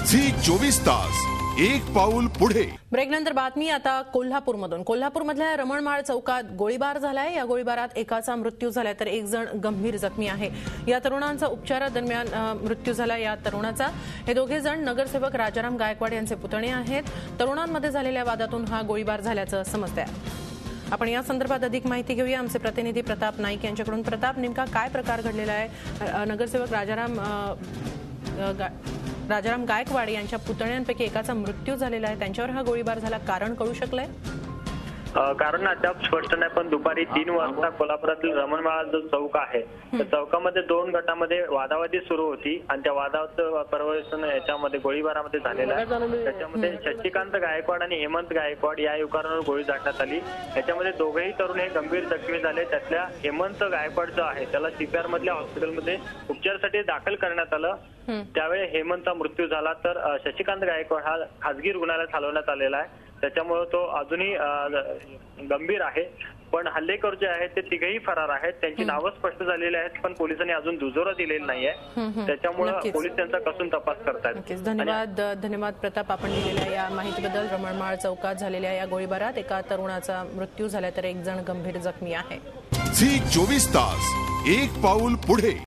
Zee 24 तास एक पाऊल पुढे। ब्रेकनंतर बातमी आता कोल्हापूरमधून। कोल्हापूरमधल्या रमणमाळ चौकात गोळीबार झालाय। या गोळीबारात एकाचा मृत्यू झालाय तर एक जण गंभीर जखमी आहे। या तरुणांचा उपचारादरम्यान मृत्यू झाला। या तरुणाचा हे दोघे जण नगरसेवक राजाराम गायकवाड यांचे पुतणे आहेत। तरुणांमध्ये झालेल्या वादातून हा गोळीबार झाल्याचं समजतंय। आपण या संदर्भात अधिक माहिती घेऊया आमचे प्रतिनिधी प्रताप नाईक यांच्याकडून। प्रताप, नेमका काय प्रकार घडलेला आहे? नगरसेवक राजाराम गायकवाड यांच्या पुतण्यांपैकी एकाचा मृत्यू झालेला आहे, त्यांच्यावर हा गोळीबार झाला, कारण कळू शकलंय? कारण अद्याप स्पष्ट नाही, पण दुपारी 3 वाजता कोल्हापुरातील रमणमाळ जो चौक आहे त्या चौकामध्ये 2 गटामध्ये वादावादी सुरू होती आणि त्या वादाचं परिवर्तन याच्यामध्ये गोळीबारामध्ये झालेलं आहे। त्याच्यामध्ये शशिकांत गायकवाड आणि हेमंत गायकवाड या युवकांवर गोळी झाडण्यात आली। याच्यामध्ये दोघेही तरुण हे गंभीर जखमी झाले। त्यातल्या हेमंत गायकवाड जो आहे त्याला सीपीआर मधल्या हॉस्पिटलमध्ये उपचारासाठी दाखल करण्यात आलं। त्यावेळी हेमंतचा मृत्यू झाला तर शशिकांत गायकवाड हा खासगी रुग्णालयात हलवण्यात आलेला आहे। त्याच्यामुळे तो अजूनही गंभीर आहे। पण हल्लेखोर जे आहेत ते तिघेही फरार आहेत। त्यांची नावं स्पष्ट झालेली आहेत, पण पोलिसांनी अजून दुजोरा दिलेला नाहीये। त्याच्यामुळे पोलीस त्यांचा कसून तपास करतायत। धन्यवाद प्रताप, आपण दिलेल्या या माहितीबद्दल। रमणमाळ चौकात झालेल्या या गोळीबारात एका तरुणाचा मृत्यू झाला तर एक जण गंभीर जखमी आहे। झी 24 तास एक पाऊल पुढे।